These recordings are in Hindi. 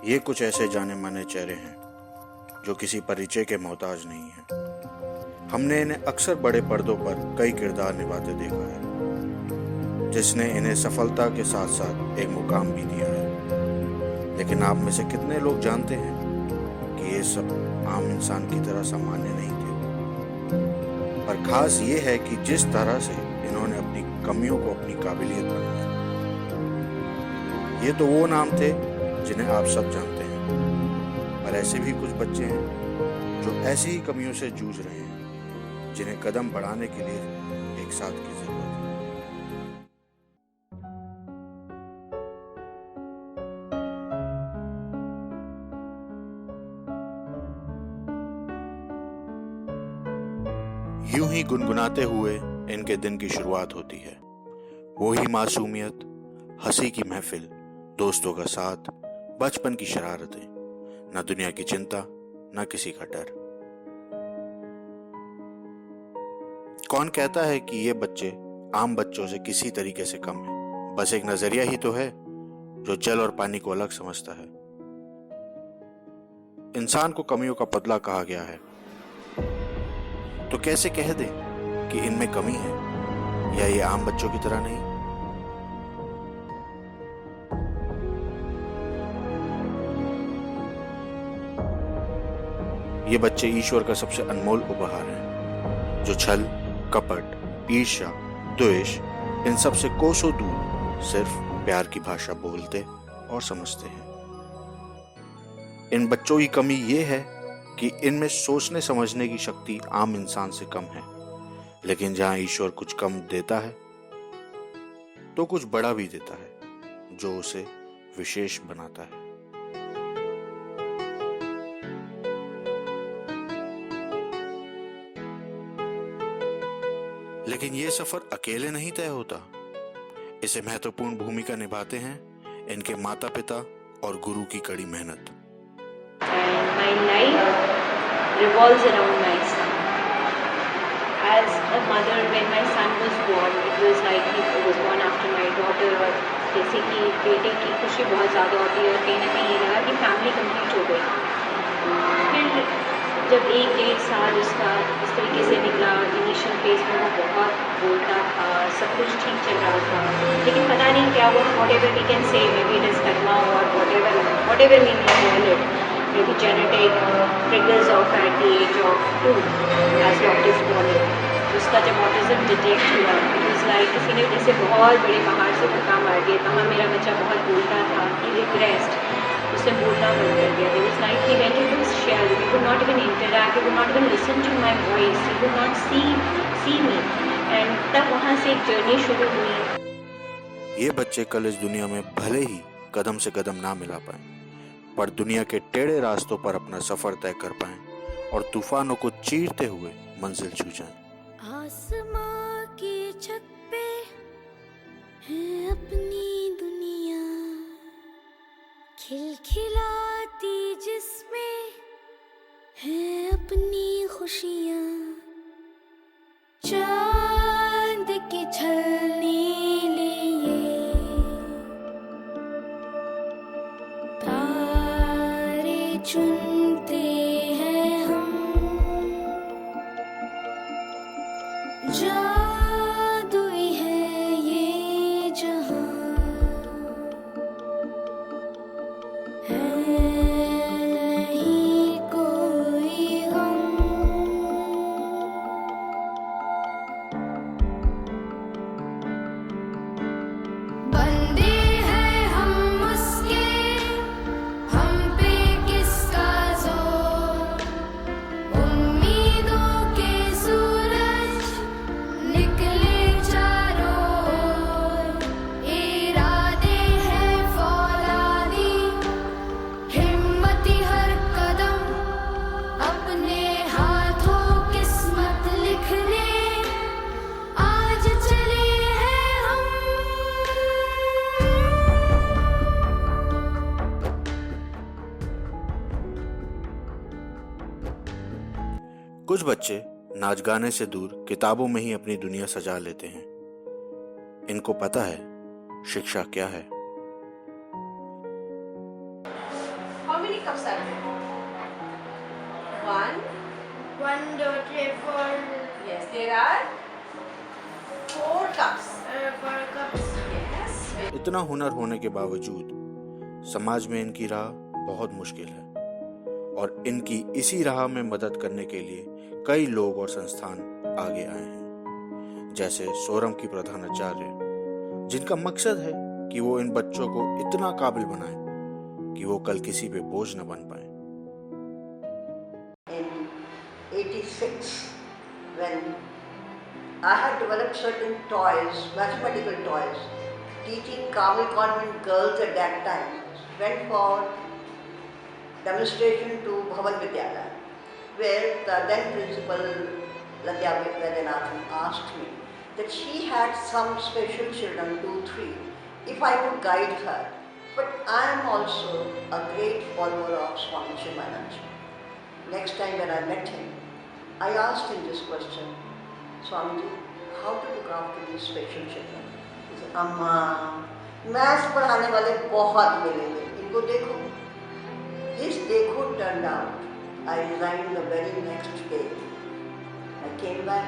ये कुछ ऐसे जाने माने चेहरे हैं जो किसी परिचय के मोहताज नहीं हैं। हमने इन्हें अक्सर बड़े पर्दों पर कई किरदार निभाते देखा है, जिसने इन्हें सफलता के साथ साथ एक मुकाम भी दिया है। लेकिन आप में से कितने लोग जानते हैं कि ये सब आम इंसान की तरह सामान्य नहीं थे। पर खास ये है कि जिस तरह से इन्होंने अपनी कमियों को अपनी काबिलियत बनाया। ये तो वो नाम थे जिन्हें आप सब जानते हैं, पर ऐसे भी कुछ बच्चे हैं जो ऐसी ही कमियों से जूझ रहे हैं, जिन्हें कदम बढ़ाने के लिए एक साथ की जरूरत है। यूं ही गुनगुनाते हुए इनके दिन की शुरुआत होती है। वो ही मासूमियत, हंसी की महफिल, दोस्तों का साथ, बचपन की शरारतें, न दुनिया की चिंता, न किसी का डर। कौन कहता है कि ये बच्चे आम बच्चों से किसी तरीके से कम हैं? बस एक नजरिया ही तो है जो जल और पानी को अलग समझता है। इंसान को कमियों का पुतला कहा गया है, तो कैसे कह दें कि इनमें कमी है या ये आम बच्चों की तरह नहीं? ये बच्चे ईश्वर का सबसे अनमोल उपहार हैं, जो छल, कपट, ईर्ष्या, द्वेष, इन सब से कोसों दूर सिर्फ प्यार की भाषा बोलते और समझते हैं। इन बच्चों की कमी ये है कि इनमें सोचने समझने की शक्ति आम इंसान से कम है। लेकिन जहां ईश्वर कुछ कम देता है तो कुछ बड़ा भी देता है, जो उसे विशेष बनाता है। लेकिन ये सफर अकेले नहीं तय होता। इसे महत्वपूर्ण भूमिका निभाते हैं इनके माता पिता और गुरु की कड़ी मेहनत। My life revolves around my son. As a mother, when my son was born, it was like he was born after my daughter. और जैसे कि बेटे की खुशी बहुत ज़्यादा होती है और कहीं ना कहीं ये लगा कि फैमिली कंप्लीट हो गई। फिर जब 1-1.5 साल उसका इस तरीके से निकला, इनिशियल फेज में वो बहुत बोलता था, सब कुछ ठीक चल रहा था, लेकिन पता नहीं क्या हुआ। whatever we can say, maybe it is karma or whatever mean you call it, maybe genetic triggers of at the age of 2, as doctors call it. उसका जब ऑटिज्म डिटेक्ट हुआ, इट वाज लाइक किसी ने जैसे बहुत बड़े पहाड़ से धक्का मार दिया। कहाँ मेरा बच्चा बहुत बोलता था, ही रिग्रेस्ड, उससे बोलना बंद कर दिया। It was like he went into his shell. He could not even interact. He could not even listen to my voice. He could not see me. And तब वहाँ से एक जर्नी शुरू हुई। ये बच्चे कल इस दुनिया में भले ही कदम से कदम ना मिला पाए, पर दुनिया के टेढ़े रास्तों पर अपना सफर तय कर पाएं और तूफानों को चीरते हुए मंजिल छू जाएं। आसमां की छत पे है अपनी दुनिया, खिलखिलाती जिसमें है अपनी खुशियाँ, चांद की छलनी लिए तारे चुनते हैं हम, जादुई है ये जहां, है नहीं कोई गम। बंदे हैं हम उसके, हम पे किसका जोर, उम्मीदों के सूरज निकले चारों ओर, इरादे हैं फौलादी, हिम्मती हर कदम, अपने हाथों किस्मत लिखने आज चले हैं हम। कुछ बच्चे नाच गाने से दूर किताबों में ही अपनी दुनिया सजा लेते हैं। इनको पता है शिक्षा क्या है। 1. 1, 2, 3, 4. Yes, there are 4 cups. 4 cups. Yes. इतना हुनर होने के बावजूद समाज में इनकी राह बहुत मुश्किल है और इनकी इसी राह में मदद करने के लिए कई लोग और संस्थान आगे आए हैं, जैसे सोरम की प्रधानाचार्य, जिनका मकसद है कि वो इन बच्चों को इतना काबिल बनाए कि वो कल किसी पे बोझ न बन पाए। In 86, when I had developed certain toys, mathematical toys, teaching Carmel Convent girls at that time, went for demonstration to Bhavan Vidyalaya, where the then principal Latya Vaidyanathan asked me that she had some special children, 2, 3, if I would guide her. But I am also a great follower of Swami Shivanand. Next time when I met him, I asked him this question, Swamiji, how to look after these special children? He said, Amma, maths पढ़ाने वाले बहुत मिलेंगे, इनको देखो. His देखो turned out. I resigned the very next day. I came back,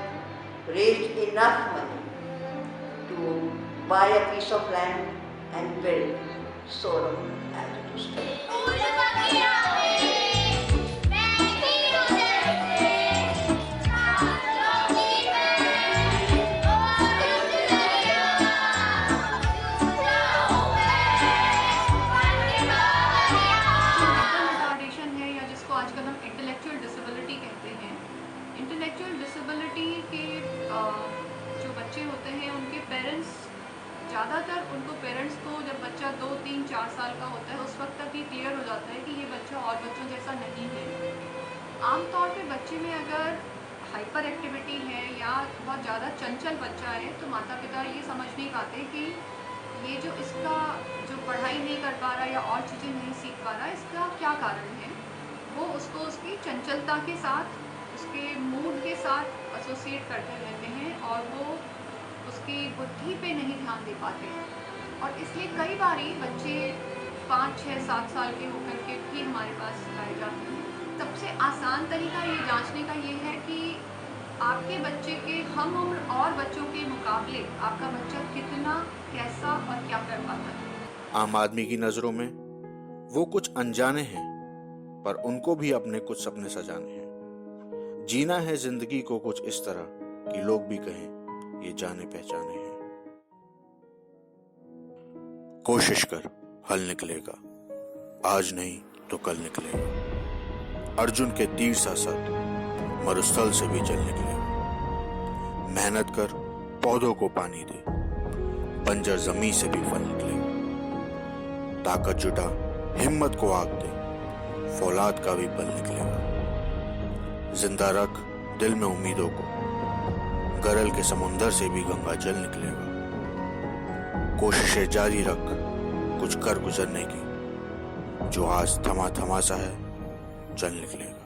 raised enough money to buy a piece of land and build Sorum as it is today. Retardation है या जिसको आजकल हम इंटेलेक्चुअल डिसेबिलिटी कहते हैं। इंटेलेक्चुअल डिसेबिलिटी के जो बच्चे होते हैं उनके पेरेंट्स ज़्यादातर पेरेंट्स को जब बच्चा 2, 3, 4 साल का होता है उस वक्त तक ये क्लियर हो जाता है कि ये बच्चा और बच्चों जैसा नहीं है। आमतौर पे बच्चे में अगर हाइपर एक्टिविटी है या बहुत ज़्यादा चंचल बच्चा है तो माता पिता ये समझ नहीं पाते कि ये जो इसका जो पढ़ाई नहीं कर पा रहा या और चीज़ें नहीं सीख पा रहा, इसका क्या कारण है। वो उसको उसकी चंचलता के साथ, उसके मूड के साथ एसोसिएट करते रहते हैं और वो उसकी बुद्धि पे नहीं ध्यान दे पाते। और इसलिए कई बार बच्चे 5, 6, 7 साल के होकर के भी हमारे पास लाए जाते हैं। सबसे आसान तरीका ये जांचने का ये है कि आपके बच्चे के हम उम्र और बच्चों के मुकाबले आपका बच्चा कितना, कैसा और क्या कर पाता है। आम आदमी की नजरों में वो कुछ अनजाने हैं, पर उनको भी अपने कुछ सपने सजाने हैं। जीना है जिंदगी को कुछ इस तरह कि लोग भी कहें ये जाने पहचाने हैं। कोशिश कर, हल निकलेगा, आज नहीं तो कल निकलेगा। अर्जुन के तीर सा सत मरुस्थल से भी जल निकलेगा। मेहनत कर, पौधों को पानी दे, बंजर जमीन से भी फल निकलेगा। ताकत जुटा, हिम्मत को आग दे, फौलाद का भी बल निकलेगा। जिंदा रख दिल में उम्मीदों को, गरल के समुंदर से भी गंगा जल निकलेगा। कोशिशें जारी रख, कुछ कर गुजरने की, जो आज थमा थमा सा है, चल निकलेगा।